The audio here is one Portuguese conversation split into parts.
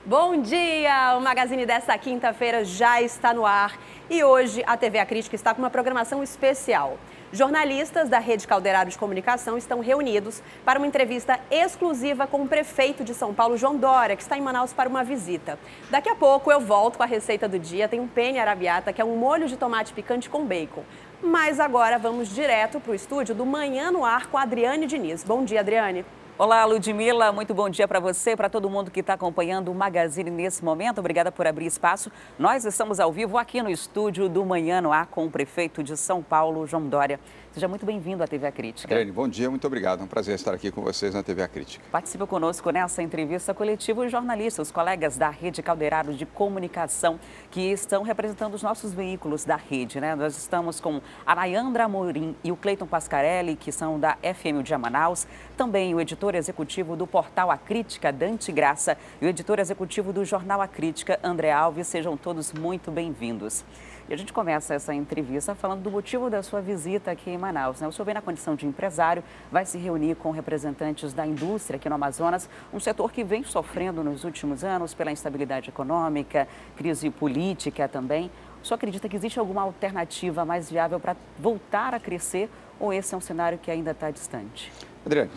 Bom dia! O Magazine desta quinta-feira já está no ar e hoje a TV A Crítica está com uma programação especial. Jornalistas da Rede Calderaro de Comunicação estão reunidos para uma entrevista exclusiva com o prefeito de São Paulo, João Dória, que está em Manaus para uma visita. Daqui a pouco eu volto com a receita do dia. Tem um penne arrabbiata, que é um molho de tomate picante com bacon. Mas agora vamos direto para o estúdio do Manhã no Ar com a Adriane Diniz. Bom dia, Adriane. Olá, Ludmila. Muito bom dia para você, para todo mundo que está acompanhando o Magazine nesse momento. Obrigada por abrir espaço. Nós estamos ao vivo aqui no estúdio do Manhã no Ar com o prefeito de São Paulo, João Dória. Seja muito bem-vindo à TV A Crítica. Adriane, bom dia, muito obrigado. É um prazer estar aqui com vocês na TV A Crítica. Participa conosco nessa entrevista coletiva os jornalistas, os colegas da Rede Calderaro de Comunicação, que estão representando os nossos veículos da rede, né? Nós estamos com a Nayandra Amorim e o Cleiton Pascarelli, que são da FM de Manaus, também o editor executivo do portal A Crítica, Dante Graça, e o editor executivo do jornal A Crítica, André Alves. Sejam todos muito bem-vindos. E a gente começa essa entrevista falando do motivo da sua visita aqui em Manaus, né? O senhor vem na condição de empresário, vai se reunir com representantes da indústria aqui no Amazonas, um setor que vem sofrendo nos últimos anos pela instabilidade econômica, crise política também. O senhor acredita que existe alguma alternativa mais viável para voltar a crescer ou esse é um cenário que ainda está distante? Adriane,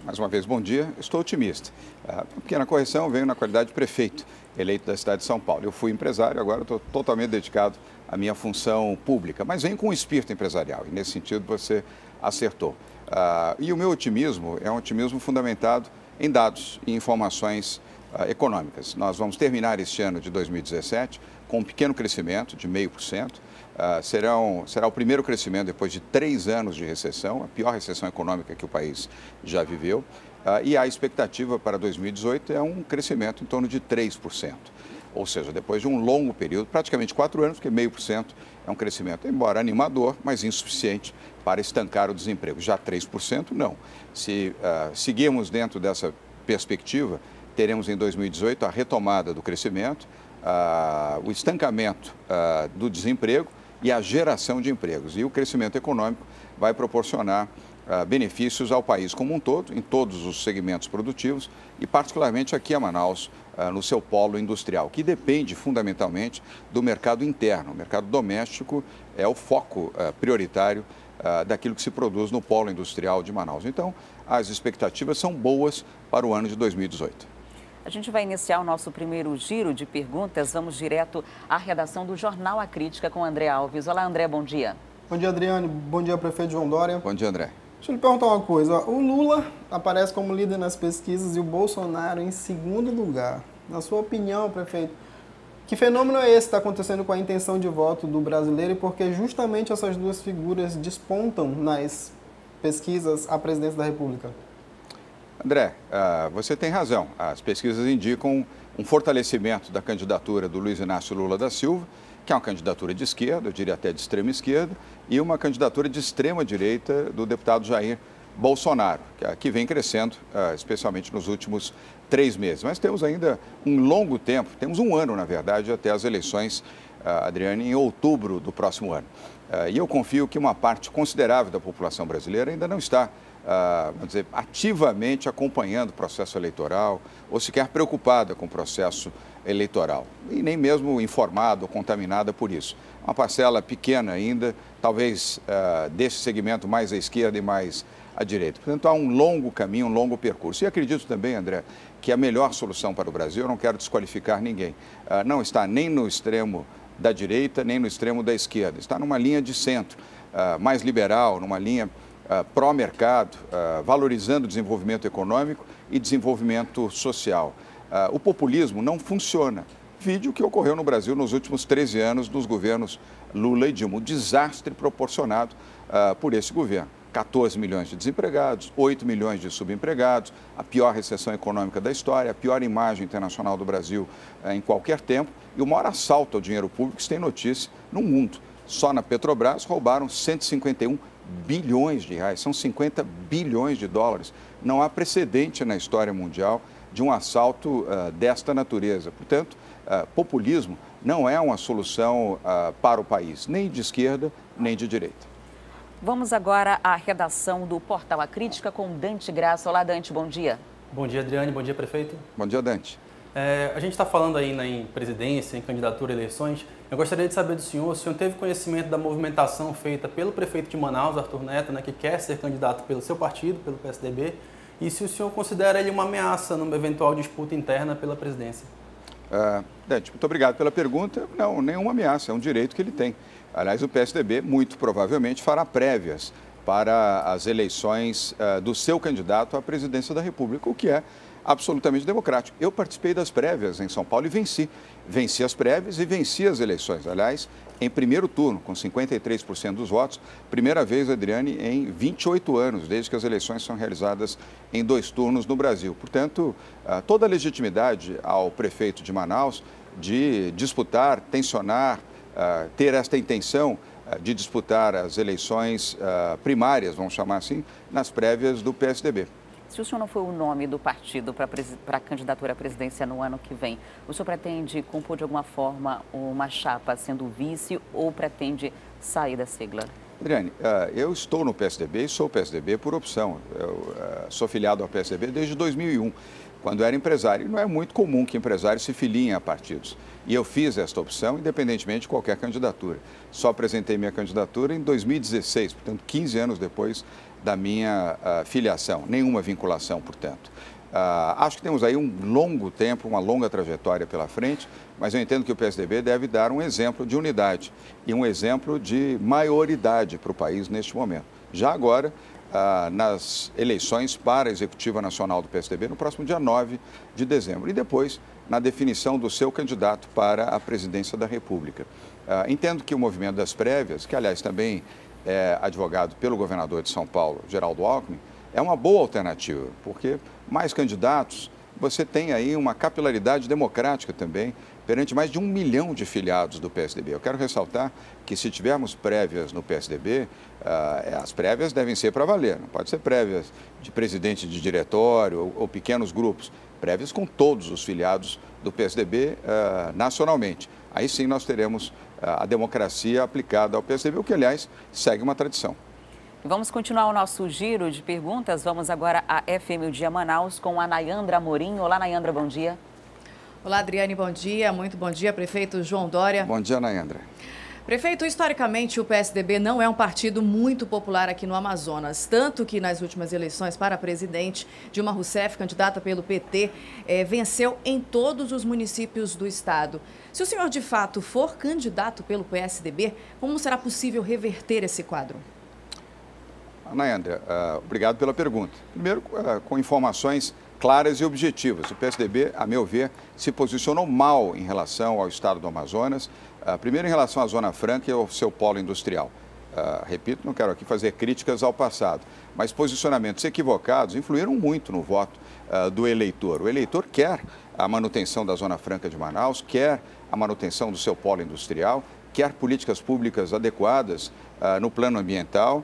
mais uma vez, bom dia. Estou otimista. Uma pequena correção, venho na qualidade de prefeito eleito da cidade de São Paulo. Eu fui empresário, agora estou totalmente dedicado à minha função pública, mas venho com um espírito empresarial e, nesse sentido, você acertou. E o meu otimismo é um otimismo fundamentado em dados e informações econômicas. Nós vamos terminar este ano de 2017 com um pequeno crescimento de 0,5%. Será o primeiro crescimento depois de 3 anos de recessão, a pior recessão econômica que o país já viveu. E a expectativa para 2018 é um crescimento em torno de 3%. Ou seja, depois de um longo período, praticamente 4 anos, porque 0,5% é um crescimento, embora animador, mas insuficiente para estancar o desemprego. Já 3%, não. Se seguirmos dentro dessa perspectiva, teremos em 2018 a retomada do crescimento, o estancamento do desemprego e a geração de empregos. E o crescimento econômico vai proporcionar benefícios ao país como um todo, em todos os segmentos produtivos e particularmente aqui a Manaus, no seu polo industrial, que depende fundamentalmente do mercado interno. O mercado doméstico é o foco prioritário daquilo que se produz no polo industrial de Manaus. Então, as expectativas são boas para o ano de 2018. A gente vai iniciar o nosso primeiro giro de perguntas. Vamos direto à redação do Jornal A Crítica com André Alves. Olá, André, bom dia. Bom dia, Adriane. Bom dia, prefeito João Dória. Bom dia, André. Deixa eu lhe perguntar uma coisa. O Lula aparece como líder nas pesquisas e o Bolsonaro em segundo lugar. Na sua opinião, prefeito, que fenômeno é esse que está acontecendo com a intenção de voto do brasileiro e por que justamente essas duas figuras despontam nas pesquisas à presidência da República? André, você tem razão. As pesquisas indicam um fortalecimento da candidatura do Luiz Inácio Lula da Silva, que é uma candidatura de esquerda, eu diria até de extrema esquerda, e uma candidatura de extrema direita do deputado Jair Bolsonaro, que vem crescendo, especialmente nos últimos 3 meses. Mas temos ainda um longo tempo, temos um ano, na verdade, até as eleições, Adriane, em outubro do próximo ano. E eu confio que uma parte considerável da população brasileira ainda não está vamos dizer, ativamente acompanhando o processo eleitoral ou sequer preocupada com o processo eleitoral e nem mesmo informada ou contaminada por isso. Uma parcela pequena ainda, talvez desse segmento mais à esquerda e mais à direita. Portanto, há um longo caminho, um longo percurso. E acredito também, André, que a melhor solução para o Brasil, eu não quero desqualificar ninguém, não está nem no extremo da direita, nem no extremo da esquerda. Está numa linha de centro, mais liberal, numa linha pró-mercado, valorizando o desenvolvimento econômico e desenvolvimento social. O populismo não funciona. Vide o que ocorreu no Brasil nos últimos 13 anos dos governos Lula e Dilma. Um desastre proporcionado por esse governo. 14 milhões de desempregados, 8 milhões de subempregados, a pior recessão econômica da história, a pior imagem internacional do Brasil em qualquer tempo e o maior assalto ao dinheiro público que se tem notícia no mundo. Só na Petrobras roubaram 151 bilhões de reais, são 50 bilhões de dólares. Não há precedente na história mundial de um assalto desta natureza. Portanto, populismo não é uma solução para o país, nem de esquerda, nem de direita. Vamos agora à redação do Portal A Crítica com Dante Graça. Olá, Dante, bom dia. Bom dia, Adriane. Bom dia, prefeito. Bom dia, Dante. A gente está falando aí em presidência, em candidatura a eleições. Eu gostaria de saber do senhor, o senhor teve conhecimento da movimentação feita pelo prefeito de Manaus, Arthur Neto, que quer ser candidato pelo seu partido, pelo PSDB, e se o senhor considera ele uma ameaça numa eventual disputa interna pela presidência? Dante, muito obrigado pela pergunta. Não, nenhuma ameaça, é um direito que ele tem. Aliás, o PSDB muito provavelmente fará prévias para as eleições do seu candidato à presidência da República, o que é absolutamente democrático. Eu participei das prévias em São Paulo e venci. Venci as prévias e venci as eleições. Aliás, em primeiro turno, com 53% dos votos, primeira vez, Adriane, em 28 anos, desde que as eleições são realizadas em 2 turnos no Brasil. Portanto, toda a legitimidade ao prefeito de Manaus de disputar, tensionar, ter esta intenção de disputar as eleições primárias, vamos chamar assim, nas prévias do PSDB. Se o senhor não for o nome do partido para a candidatura à presidência no ano que vem, o senhor pretende compor de alguma forma uma chapa sendo vice ou pretende sair da sigla? Adriane, eu estou no PSDB e sou PSDB por opção. Eu sou filiado ao PSDB desde 2001, quando era empresário. E não é muito comum que empresários se filiem a partidos. E eu fiz esta opção independentemente de qualquer candidatura. Só apresentei minha candidatura em 2016, portanto, 15 anos depois da minha filiação. Nenhuma vinculação, portanto. Acho que temos aí um longo tempo, uma longa trajetória pela frente, mas eu entendo que o PSDB deve dar um exemplo de unidade e um exemplo de maioridade para o país neste momento. Já agora, nas eleições para a Executiva Nacional do PSDB, no próximo dia 9 de dezembro. E depois, na definição do seu candidato para a presidência da República. Entendo que o movimento das prévias, que aliás também é advogado pelo governador de São Paulo, Geraldo Alckmin, é uma boa alternativa, porque mais candidatos, você tem aí uma capilaridade democrática também, perante mais de 1 milhão de filiados do PSDB. Eu quero ressaltar que se tivermos prévias no PSDB, as prévias devem ser para valer, não pode ser prévias de presidente de diretório ou pequenos grupos, prévias com todos os filiados do PSDB nacionalmente. Aí sim nós teremos a democracia aplicada ao PSDB, o que, aliás, segue uma tradição. Vamos continuar o nosso giro de perguntas. Vamos agora à FM O Dia Manaus com a Nayandra Amorim. Olá, Nayandra, bom dia. Olá, Adriane, bom dia. Muito bom dia, prefeito João Dória. Bom dia, Nayandra. Prefeito, historicamente o PSDB não é um partido muito popular aqui no Amazonas, tanto que nas últimas eleições para presidente, Dilma Rousseff, candidata pelo PT, venceu em todos os municípios do estado. Se o senhor de fato for candidato pelo PSDB, como será possível reverter esse quadro? Nayandra, obrigado pela pergunta. Primeiro, com informações claras e objetivas. O PSDB, a meu ver, se posicionou mal em relação ao estado do Amazonas, primeiro em relação à Zona Franca e ao seu polo industrial. Repito, não quero aqui fazer críticas ao passado, mas posicionamentos equivocados influíram muito no voto do eleitor. O eleitor quer a manutenção da Zona Franca de Manaus, quer a manutenção do seu polo industrial, quer políticas públicas adequadas no plano ambiental,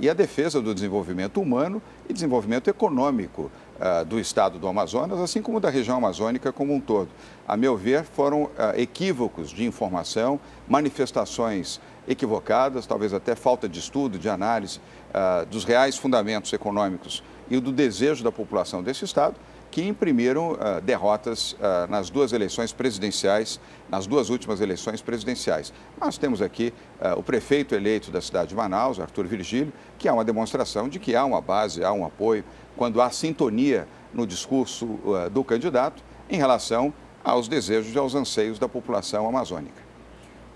e a defesa do desenvolvimento humano e desenvolvimento econômico do estado do Amazonas, assim como da região amazônica como um todo. A meu ver, foram equívocos de informação, manifestações equivocadas, talvez até falta de estudo, de análise dos reais fundamentos econômicos e do desejo da população desse estado, que imprimiram derrotas nas duas eleições presidenciais, nas duas últimas eleições presidenciais. Nós temos aqui o prefeito eleito da cidade de Manaus, Arthur Virgílio, que é uma demonstração de que há uma base, há um apoio, quando há sintonia no discurso do candidato em relação aos desejos e aos anseios da população amazônica.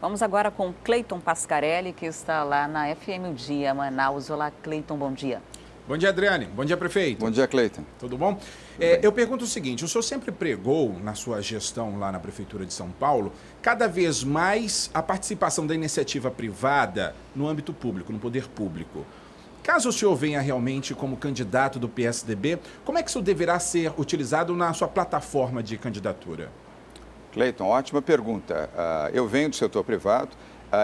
Vamos agora com Cleiton Pascarelli, que está lá na FM O Dia Manaus. Olá, Cleiton, bom dia. Bom dia, Adriane. Bom dia, prefeito. Bom dia, Cleiton. Tudo bom? Eu pergunto o seguinte, o senhor sempre pregou na sua gestão lá na Prefeitura de São Paulo, cada vez mais a participação da iniciativa privada no âmbito público, no poder público. Caso o senhor venha realmente como candidato do PSDB, como é que isso deverá ser utilizado na sua plataforma de candidatura? Cleiton, ótima pergunta. Eu venho do setor privado,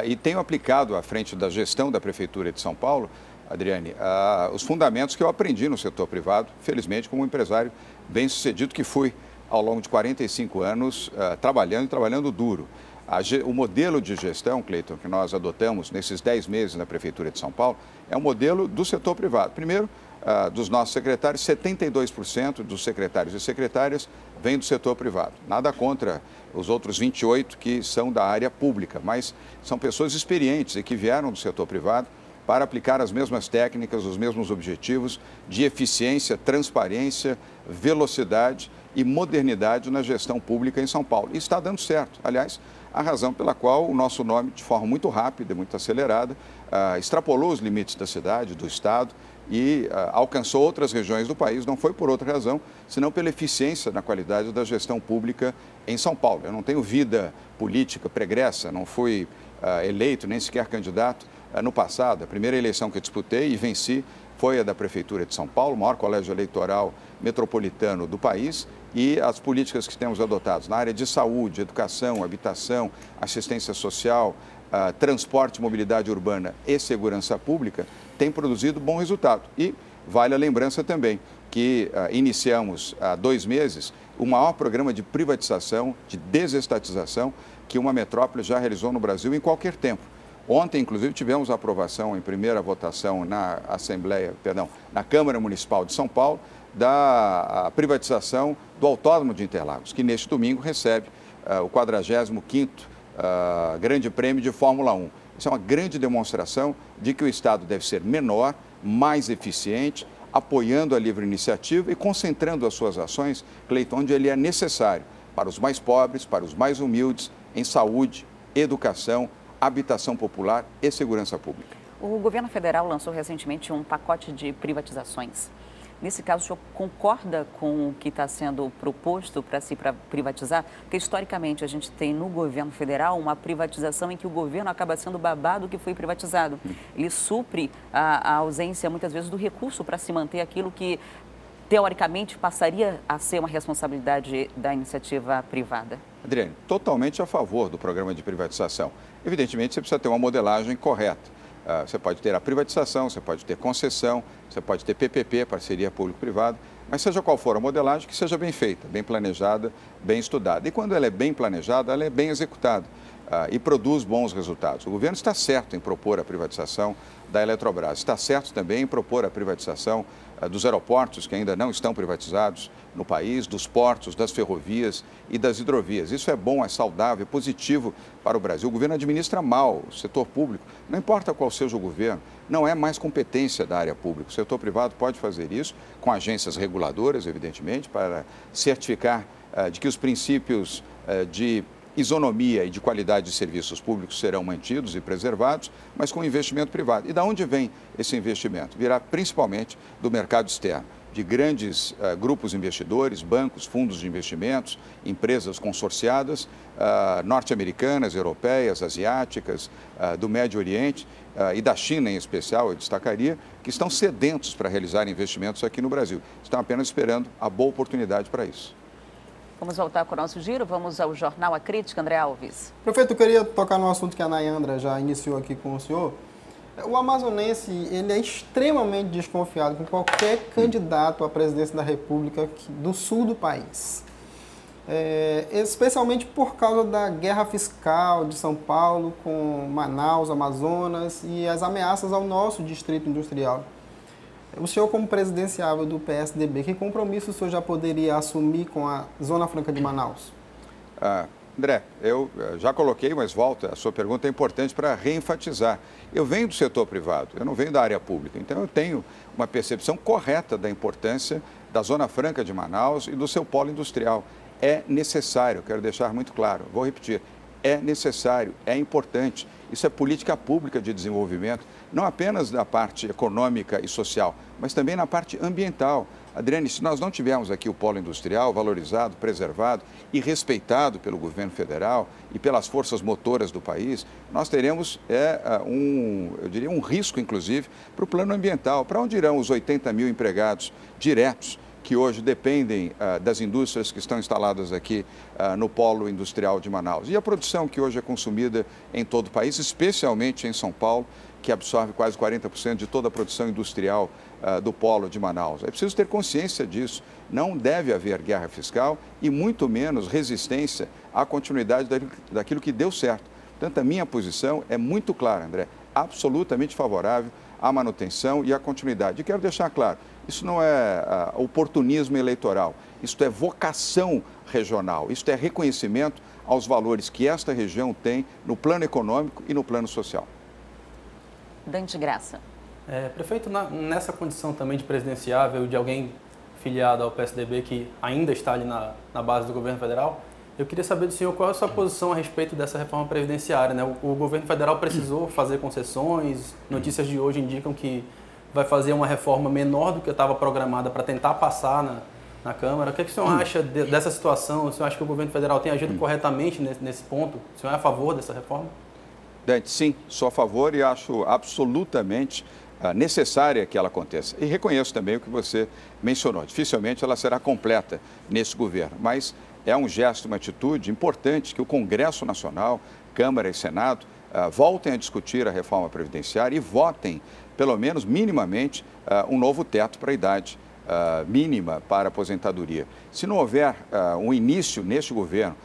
e tenho aplicado à frente da gestão da Prefeitura de São Paulo, Adriane, os fundamentos que eu aprendi no setor privado, felizmente como empresário bem-sucedido que fui ao longo de 45 anos trabalhando duro. O modelo de gestão, Cleiton, que nós adotamos nesses 10 meses na Prefeitura de São Paulo, é um modelo do setor privado. Primeiro, dos nossos secretários, 72% dos secretários e secretárias vêm do setor privado. Nada contra os outros 28 que são da área pública, mas são pessoas experientes e que vieram do setor privado para aplicar as mesmas técnicas, os mesmos objetivos de eficiência, transparência, velocidade e modernidade na gestão pública em São Paulo. E está dando certo. Aliás, a razão pela qual o nosso nome, de forma muito rápida e muito acelerada, extrapolou os limites da cidade, do estado e alcançou outras regiões do país. Não foi por outra razão, senão pela eficiência na qualidade da gestão pública em São Paulo. Eu não tenho vida política pregressa, não fui eleito, nem sequer candidato no passado. A primeira eleição que eu disputei e venci foi a da Prefeitura de São Paulo, o maior colégio eleitoral metropolitano do país, e as políticas que temos adotadas na área de saúde, educação, habitação, assistência social, transporte, mobilidade urbana e segurança pública têm produzido bom resultado. E vale a lembrança também que iniciamos há 2 meses o maior programa de privatização, de desestatização que uma metrópole já realizou no Brasil em qualquer tempo. Ontem, inclusive, tivemos a aprovação em primeira votação na na Câmara Municipal de São Paulo, da privatização do Autódromo de Interlagos, que neste domingo recebe o 45º Grande Prêmio de Fórmula 1. Isso é uma grande demonstração de que o Estado deve ser menor, mais eficiente, apoiando a livre iniciativa e concentrando as suas ações, Cleiton, onde ele é necessário, para os mais pobres, para os mais humildes, em saúde, educação, habitação popular e segurança pública. O governo federal lançou recentemente um pacote de privatizações. Nesse caso, o senhor concorda com o que está sendo proposto para se privatizar? Porque, historicamente, a gente tem no governo federal uma privatização em que o governo acaba sendo babado do que foi privatizado. Ele supre a ausência, muitas vezes, do recurso para se manter aquilo que, teoricamente, passaria a ser uma responsabilidade da iniciativa privada. Adriane, totalmente a favor do programa de privatização. Evidentemente, você precisa ter uma modelagem correta. Você pode ter a privatização, você pode ter concessão, você pode ter PPP, parceria público-privada, mas seja qual for a modelagem, que seja bem feita, bem planejada, bem estudada. E quando ela é bem planejada, ela é bem executada e produz bons resultados. O governo está certo em propor a privatização da Eletrobras, está certo também em propor a privatização dos aeroportos, que ainda não estão privatizados no país, dos portos, das ferrovias e das hidrovias. Isso é bom, é saudável, é positivo para o Brasil. O governo administra mal o setor público, não importa qual seja o governo, não é mais competência da área pública. O setor privado pode fazer isso com agências reguladoras, evidentemente, para certificar de que os princípios de isonomia e de qualidade de serviços públicos serão mantidos e preservados, mas com investimento privado. E de onde vem esse investimento? Virá principalmente do mercado externo, de grandes grupos investidores, bancos, fundos de investimentos, empresas consorciadas, norte-americanas, europeias, asiáticas, do Médio Oriente e da China em especial, eu destacaria, que estão sedentos para realizar investimentos aqui no Brasil. Estão apenas esperando a boa oportunidade para isso. Vamos voltar com o nosso giro, vamos ao Jornal A Crítica, André Alves. Prefeito, eu queria tocar no assunto que a Nayandra já iniciou aqui com o senhor. O amazonense, ele é extremamente desconfiado com qualquer candidato à presidência da República do sul do país. Especialmente por causa da guerra fiscal de São Paulo com Manaus, Amazonas e as ameaças ao nosso distrito industrial. O senhor, como presidenciável do PSDB, que compromisso o senhor já poderia assumir com a Zona Franca de Manaus? André, eu já coloquei, mas volto, a sua pergunta é importante para reenfatizar. Eu venho do setor privado, eu não venho da área pública, então eu tenho uma percepção correta da importância da Zona Franca de Manaus e do seu polo industrial. É necessário, quero deixar muito claro, vou repetir, é necessário, é importante. Isso é política pública de desenvolvimento, não apenas na parte econômica e social, mas também na parte ambiental. Adriane, se nós não tivermos aqui o polo industrial valorizado, preservado e respeitado pelo governo federal e pelas forças motoras do país, nós teremos eu diria, um risco, inclusive, para o plano ambiental. Para onde irão os 80 mil empregados diretos que hoje dependem das indústrias que estão instaladas aqui no polo industrial de Manaus. E a produção que hoje é consumida em todo o país, especialmente em São Paulo, que absorve quase 40% de toda a produção industrial do polo de Manaus. É preciso ter consciência disso. Não deve haver guerra fiscal e muito menos resistência à continuidade daquilo que deu certo. Portanto, a minha posição é muito clara, André, absolutamente favorável à manutenção e à continuidade. E quero deixar claro, isso não é oportunismo eleitoral, isso é vocação regional, isso é reconhecimento aos valores que esta região tem no plano econômico e no plano social. Dante Graça. Prefeito, nessa condição também de presidenciável, de alguém filiado ao PSDB que ainda está ali na base do governo federal, eu queria saber do senhor qual é a sua posição a respeito dessa reforma previdenciária, né? O governo federal precisou fazer concessões, notícias de hoje indicam que vai fazer uma reforma menor do que estava programada para tentar passar na Câmara. O que o senhor acha dessa situação? O senhor acha que o governo federal tem agido corretamente nesse ponto? O senhor é a favor dessa reforma? Dante, sim, sou a favor e acho absolutamente necessária que ela aconteça. E reconheço também o que você mencionou. Dificilmente ela será completa nesse governo, mas é um gesto, uma atitude importante que o Congresso Nacional, Câmara e Senado, voltem a discutir a reforma previdenciária e votem, pelo menos minimamente, um novo teto para a idade mínima para a aposentadoria. Se não houver um início neste governo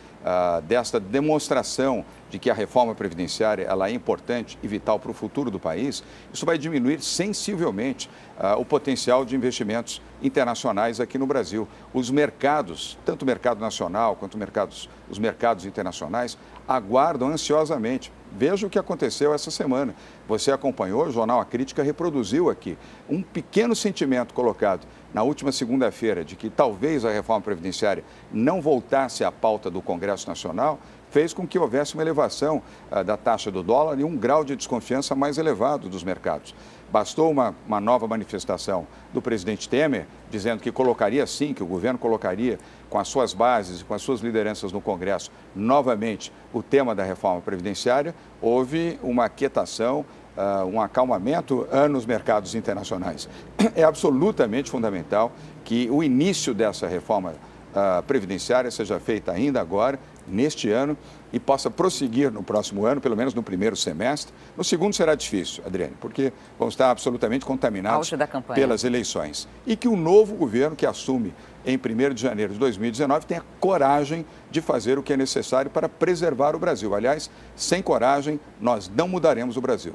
desta demonstração de que a reforma previdenciária ela é importante e vital para o futuro do país, isso vai diminuir sensivelmente o potencial de investimentos internacionais aqui no Brasil. Os mercados, tanto o mercado nacional quanto os mercados internacionais, aguardam ansiosamente. Veja o que aconteceu essa semana. Você acompanhou, o jornal A Crítica reproduziu aqui um pequeno sentimento colocado na última segunda-feira de que talvez a reforma previdenciária não voltasse à pauta do Congresso Nacional, fez com que houvesse uma elevação da taxa do dólar e um grau de desconfiança mais elevado dos mercados. Bastou uma nova manifestação do presidente Temer, dizendo que colocaria sim, que o governo colocaria com as suas bases e com as suas lideranças no Congresso novamente o tema da reforma previdenciária, houve uma aquietação, um acalmamento nos mercados internacionais. É absolutamente fundamental que o início dessa reforma previdenciária seja feita ainda agora, neste ano, e possa prosseguir no próximo ano, pelo menos no primeiro semestre. No segundo será difícil, Adriane, porque vão estar absolutamente contaminados pelas eleições. E que o novo governo que assume em 1º de janeiro de 2019 tenha coragem de fazer o que é necessário para preservar o Brasil. Aliás, sem coragem, nós não mudaremos o Brasil.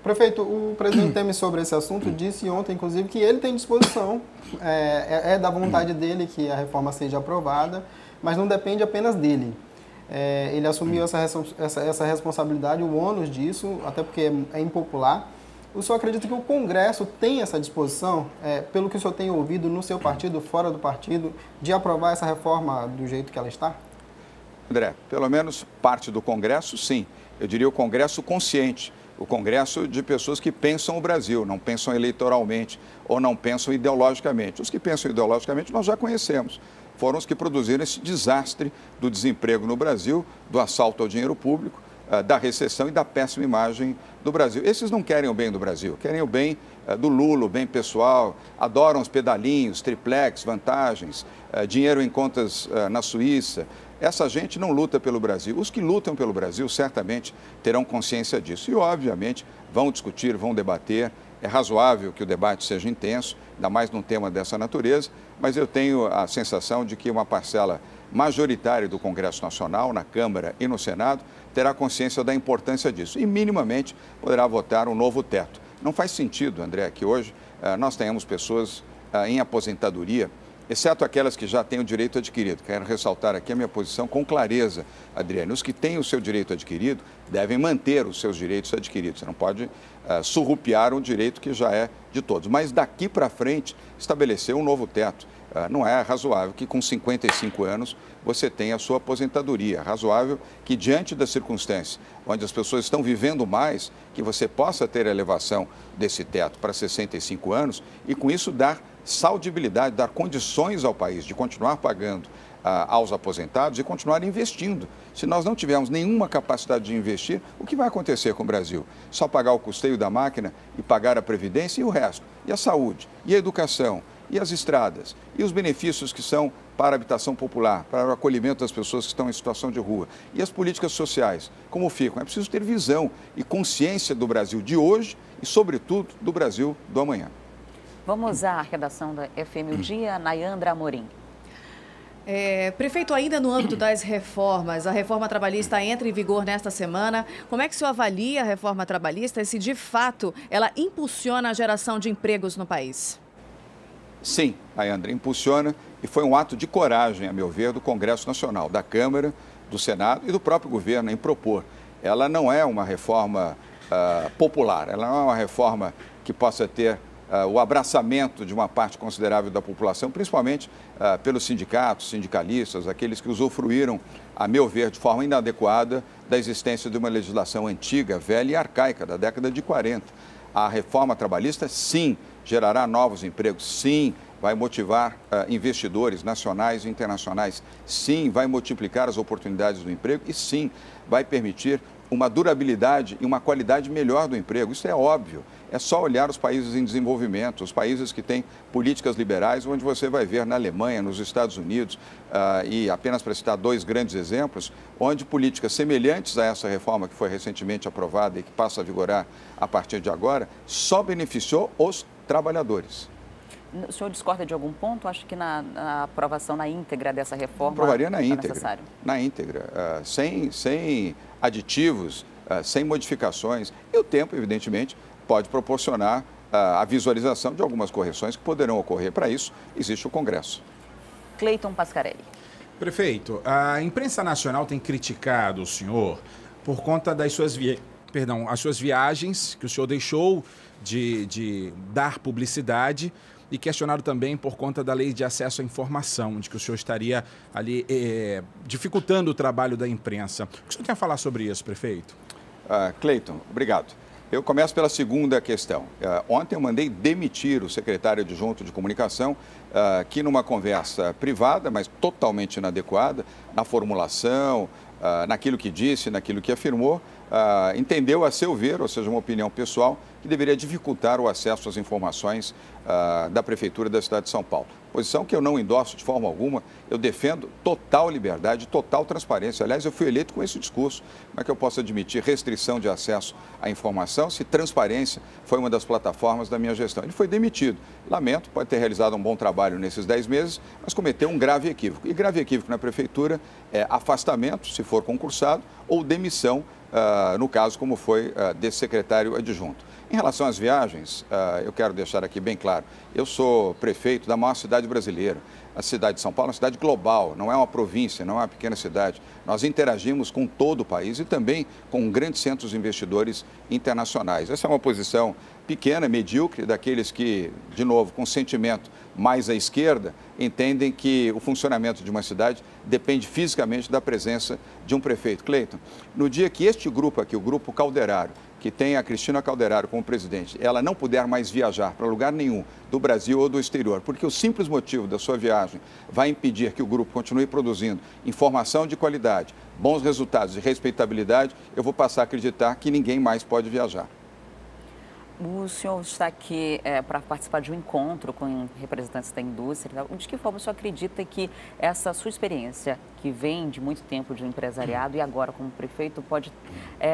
Prefeito, o presidente Temer sobre esse assunto disse ontem, inclusive, que ele tem disposição, é da vontade dele que a reforma seja aprovada, mas não depende apenas dele. Ele assumiu essa responsabilidade, o ônus disso, até porque é impopular. O senhor acredita que o Congresso tem essa disposição, pelo que o senhor tem ouvido no seu partido, fora do partido, de aprovar essa reforma do jeito que ela está? André, pelo menos parte do Congresso, sim. Eu diria o Congresso consciente. O Congresso de pessoas que pensam o Brasil, não pensam eleitoralmente ou não pensam ideologicamente. Os que pensam ideologicamente nós já conhecemos. Foram os que produziram esse desastre do desemprego no Brasil, do assalto ao dinheiro público, da recessão e da péssima imagem do Brasil. Esses não querem o bem do Brasil, querem o bem do Lula, o bem pessoal, adoram os pedalinhos, triplex, vantagens, dinheiro em contas na Suíça. Essa gente não luta pelo Brasil. Os que lutam pelo Brasil certamente terão consciência disso e, obviamente, vão discutir, vão debater. É razoável que o debate seja intenso, ainda mais num tema dessa natureza, mas eu tenho a sensação de que uma parcela majoritária do Congresso Nacional, na Câmara e no Senado, terá consciência da importância disso e, minimamente, poderá votar um novo teto. Não faz sentido, André, que hoje nós tenhamos pessoas em aposentadoria, exceto aquelas que já têm o direito adquirido. Quero ressaltar aqui a minha posição com clareza, Adriane. Os que têm o seu direito adquirido devem manter os seus direitos adquiridos. Você não pode surrupiar um direito que já é de todos. Mas daqui para frente, estabelecer um novo teto. Não é razoável que com 55 anos você tenha a sua aposentadoria. É razoável que, diante das circunstâncias onde as pessoas estão vivendo mais, que você possa ter a elevação desse teto para 65 anos e, com isso, dar saudibilidade, dar condições ao país de continuar pagando aos aposentados e continuar investindo. Se nós não tivermos nenhuma capacidade de investir, o que vai acontecer com o Brasil? Só pagar o custeio da máquina e pagar a previdência e o resto? E a saúde? E a educação? E as estradas? E os benefícios que são para a habitação popular, para o acolhimento das pessoas que estão em situação de rua? E as políticas sociais? Como ficam? É preciso ter visão e consciência do Brasil de hoje e, sobretudo, do Brasil do amanhã. Vamos à redação da FM O Dia, Nayandra Amorim. Prefeito, ainda no âmbito das reformas, a reforma trabalhista entra em vigor nesta semana. Como é que o senhor avalia a reforma trabalhista e se, de fato, ela impulsiona a geração de empregos no país? Sim, Nayandra, impulsiona e foi um ato de coragem, a meu ver, do Congresso Nacional, da Câmara, do Senado e do próprio governo em propor. Ela não é uma reforma popular, ela não é uma reforma que possa ter o abraçamento de uma parte considerável da população, principalmente pelos sindicatos, sindicalistas, aqueles que usufruíram, a meu ver, de forma inadequada da existência de uma legislação antiga, velha e arcaica, da década de 40. A reforma trabalhista, sim, gerará novos empregos, sim, vai motivar investidores nacionais e internacionais, sim, vai multiplicar as oportunidades do emprego e, sim, vai permitir uma durabilidade e uma qualidade melhor do emprego. Isso é óbvio. É só olhar os países em desenvolvimento, os países que têm políticas liberais, onde você vai ver na Alemanha, nos Estados Unidos, e apenas para citar dois grandes exemplos, onde políticas semelhantes a essa reforma que foi recentemente aprovada e que passa a vigorar a partir de agora, só beneficiou os trabalhadores. O senhor discorda de algum ponto? Acho que na aprovação na íntegra dessa reforma aprovaria na íntegra, necessário. Na íntegra, sem aditivos, sem modificações. E o tempo, evidentemente, pode proporcionar a visualização de algumas correções que poderão ocorrer. Para isso, existe o Congresso. Cleiton Pascarelli. Prefeito, a imprensa nacional tem criticado o senhor por conta das suas as suas viagens, que o senhor deixou de dar publicidade, e questionado também por conta da lei de acesso à informação, de que o senhor estaria ali dificultando o trabalho da imprensa. O que o senhor tem a falar sobre isso, prefeito? Cleiton, obrigado. Eu começo pela segunda questão. Ontem eu mandei demitir o secretário adjunto de comunicação, que numa conversa privada, mas totalmente inadequada, na formulação, naquilo que disse, naquilo que afirmou, entendeu, a seu ver, ou seja, uma opinião pessoal, que deveria dificultar o acesso às informações da Prefeitura da cidade de São Paulo. Posição que eu não endosso de forma alguma, eu defendo total liberdade, total transparência. Aliás, eu fui eleito com esse discurso. Como é que eu posso admitir restrição de acesso à informação se transparência foi uma das plataformas da minha gestão? Ele foi demitido. Lamento, pode ter realizado um bom trabalho nesses 10 meses, mas cometeu um grave equívoco. E grave equívoco na Prefeitura é afastamento, se for concursado, ou demissão, no caso, como foi desse secretário adjunto. Em relação às viagens, eu quero deixar aqui bem claro, eu sou prefeito da maior cidade brasileira. A cidade de São Paulo é uma cidade global, não é uma província, não é uma pequena cidade. Nós interagimos com todo o país e também com grandes centros investidores internacionais. Essa é uma posição pequena, medíocre, daqueles que, de novo, com sentimento mais à esquerda, entendem que o funcionamento de uma cidade depende fisicamente da presença de um prefeito. Cleiton, no dia que este grupo aqui, o Grupo Calderaro, que tem a Cristina Calderaro como presidente, ela não puder mais viajar para lugar nenhum do Brasil ou do exterior, porque o simples motivo da sua viagem vai impedir que o grupo continue produzindo informação de qualidade, bons resultados e respeitabilidade, eu vou passar a acreditar que ninguém mais pode viajar. O senhor está aqui para participar de um encontro com representantes da indústria. De que forma o senhor acredita que essa sua experiência, que vem de muito tempo de um empresariado e agora como prefeito, pode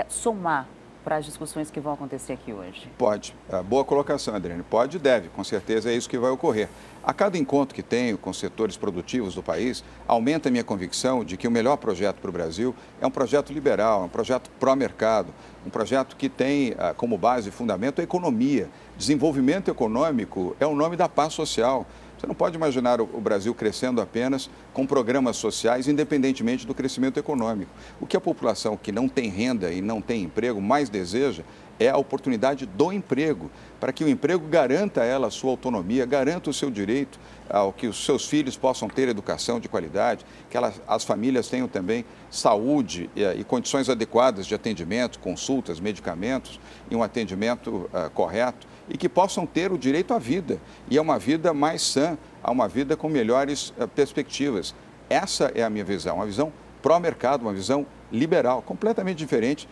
somar para as discussões que vão acontecer aqui hoje? Pode. Boa colocação, Adriane. Pode e deve. Com certeza é isso que vai ocorrer. A cada encontro que tenho com setores produtivos do país, aumenta a minha convicção de que o melhor projeto para o Brasil é um projeto liberal, é um projeto pró-mercado, um projeto que tem como base e fundamento a economia. Desenvolvimento econômico é o nome da paz social. Você não pode imaginar o Brasil crescendo apenas com programas sociais, independentemente do crescimento econômico. O que a população que não tem renda e não tem emprego mais deseja é a oportunidade do emprego, para que o emprego garanta a ela a sua autonomia, garanta o seu direito ao que os seus filhos possam ter educação de qualidade, que as famílias tenham também saúde e condições adequadas de atendimento, consultas, medicamentos e um atendimento correto, e que possam ter o direito à vida, e a uma vida mais sã, a uma vida com melhores perspectivas. Essa é a minha visão, uma visão pró-mercado, uma visão liberal, completamente diferente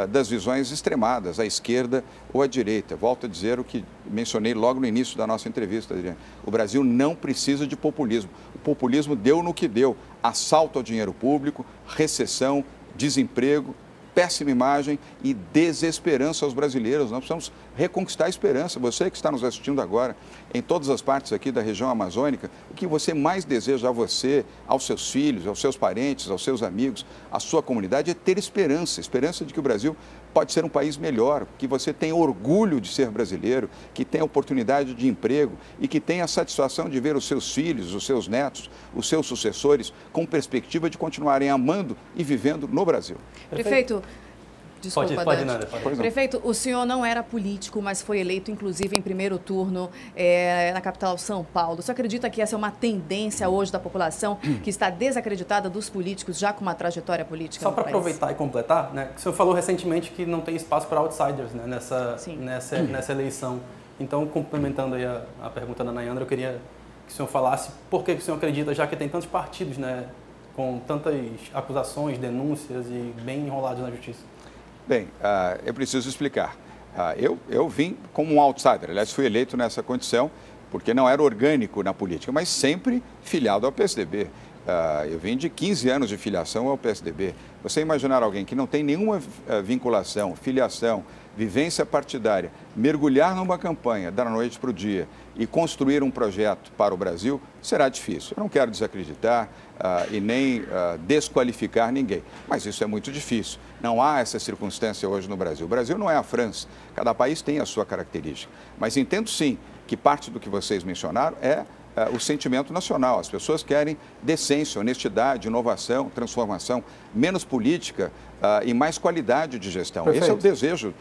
das visões extremadas, à esquerda ou à direita. Volto a dizer o que mencionei logo no início da nossa entrevista, Adriane. O Brasil não precisa de populismo. O populismo deu no que deu. Assalto ao dinheiro público, recessão, desemprego, péssima imagem e desesperança aos brasileiros. Nós precisamos reconquistar a esperança. Você que está nos assistindo agora, em todas as partes aqui da região amazônica, o que você mais deseja a você, aos seus filhos, aos seus parentes, aos seus amigos, à sua comunidade, é ter esperança. Esperança de que o Brasil pode ser um país melhor, que você tenha orgulho de ser brasileiro, que tenha oportunidade de emprego e que tenha a satisfação de ver os seus filhos, os seus netos, os seus sucessores com perspectiva de continuarem amando e vivendo no Brasil. Prefeito, desculpa, pode, Nanda, pode. Prefeito, o senhor não era político, mas foi eleito, inclusive, em primeiro turno na capital São Paulo. O senhor acredita que essa é uma tendência hoje da população que está desacreditada dos políticos já com uma trajetória política Só no para país? aproveitar e completar, né, o senhor falou recentemente que não tem espaço para outsiders, né, nessa eleição. Então, complementando aí a pergunta da Nayandra, eu queria que o senhor falasse por que o senhor acredita, já que tem tantos partidos, né, com tantas acusações, denúncias e bem enrolados na justiça. Bem, eu preciso explicar. Eu vim como um outsider, aliás, fui eleito nessa condição, porque não era orgânico na política, mas sempre filiado ao PSDB. Eu vim de 15 anos de filiação ao PSDB. Você imaginar alguém que não tem nenhuma vinculação, filiação, vivência partidária, mergulhar numa campanha da noite para o dia e construir um projeto para o Brasil, será difícil. Eu não quero desacreditar e nem desqualificar ninguém, mas isso é muito difícil. Não há essa circunstância hoje no Brasil. O Brasil não é a França, cada país tem a sua característica. Mas entendo sim que parte do que vocês mencionaram é o sentimento nacional. As pessoas querem decência, honestidade, inovação, transformação, menos política e mais qualidade de gestão. Perfeito. Esse é o desejo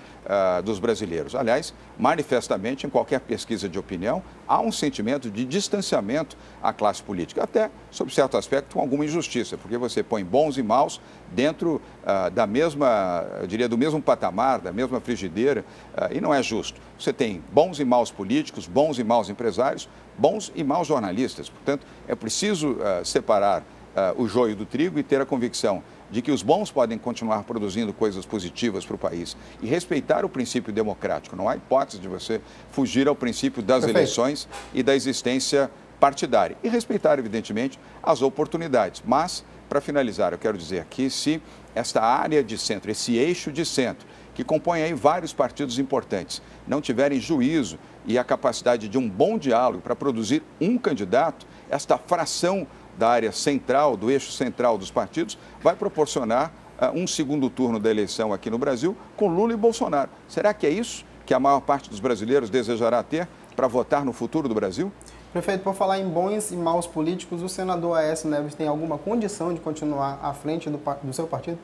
dos brasileiros. Aliás, manifestamente, em qualquer pesquisa de opinião, há um sentimento de distanciamento à classe política, até, sob certo aspecto, com alguma injustiça, porque você põe bons e maus dentro da mesma, eu diria, do mesmo patamar, da mesma frigideira, e não é justo. Você tem bons e maus políticos, bons e maus empresários, bons e maus jornalistas. Portanto, é preciso separar o joio do trigo e ter a convicção de que os bons podem continuar produzindo coisas positivas para o país e respeitar o princípio democrático. Não há hipótese de você fugir ao princípio das eleições e da existência partidária. E respeitar, evidentemente, as oportunidades. Mas, para finalizar, eu quero dizer que se esta área de centro, esse eixo de centro, que compõe aí vários partidos importantes, não tiverem juízo e a capacidade de um bom diálogo para produzir um candidato, esta fração da área central, do eixo central dos partidos, vai proporcionar um segundo turno da eleição aqui no Brasil com Lula e Bolsonaro. Será que é isso que a maior parte dos brasileiros desejará ter para votar no futuro do Brasil? Prefeito, por falar em bons e maus políticos, o senador Aécio Neves tem alguma condição de continuar à frente do seu partido?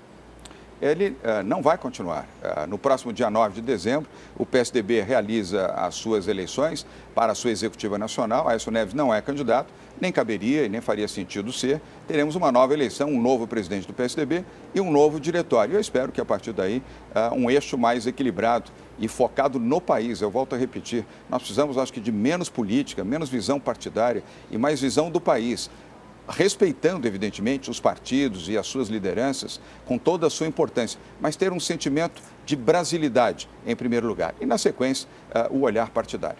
Ele não vai continuar. No próximo dia 9 de dezembro, o PSDB realiza as suas eleições para a sua executiva nacional. Aécio Neves não é candidato, nem caberia e nem faria sentido ser. Teremos uma nova eleição, um novo presidente do PSDB e um novo diretório. Eu espero que, a partir daí, um eixo mais equilibrado e focado no país. Eu volto a repetir, nós precisamos, acho que, de menos política, menos visão partidária e mais visão do país, respeitando, evidentemente, os partidos e as suas lideranças com toda a sua importância, mas ter um sentimento de brasilidade, em primeiro lugar, e, na sequência, o olhar partidário.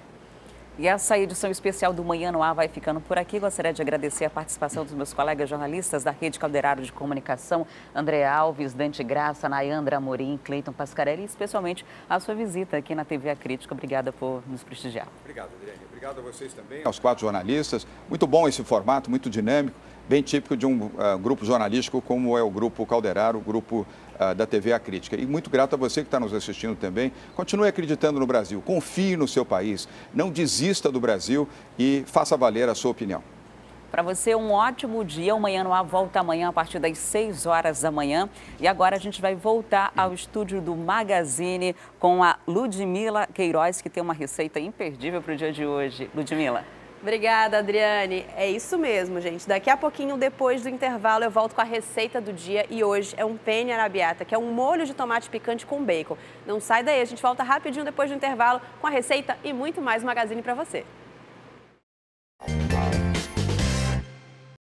E essa edição especial do Manhã no Ar vai ficando por aqui. Gostaria de agradecer a participação dos meus colegas jornalistas da Rede Calderaro de Comunicação, André Alves, Dante Graça, Nayandra Amorim, Cleiton Pascarelli e especialmente a sua visita aqui na TV A Crítica. Obrigada por nos prestigiar. Obrigado, Adriane. Obrigado a vocês também, aos 4 jornalistas. Muito bom esse formato, muito dinâmico, bem típico de um grupo jornalístico como é o Grupo Calderaro, o grupo da TV A Crítica. E muito grato a você que está nos assistindo também. Continue acreditando no Brasil, confie no seu país, não desista do Brasil e faça valer a sua opinião. Para você, um ótimo dia. O Manhã no Ar volta amanhã a partir das 6 horas da manhã. E agora a gente vai voltar ao estúdio do Magazine com a Ludmila Queiroz, que tem uma receita imperdível para o dia de hoje. Ludmila. Obrigada, Adriane. É isso mesmo, gente. Daqui a pouquinho, depois do intervalo, eu volto com a receita do dia. E hoje é um penne arrabbiata, que é um molho de tomate picante com bacon. Não sai daí, a gente volta rapidinho depois do intervalo com a receita e muito mais Magazine para você.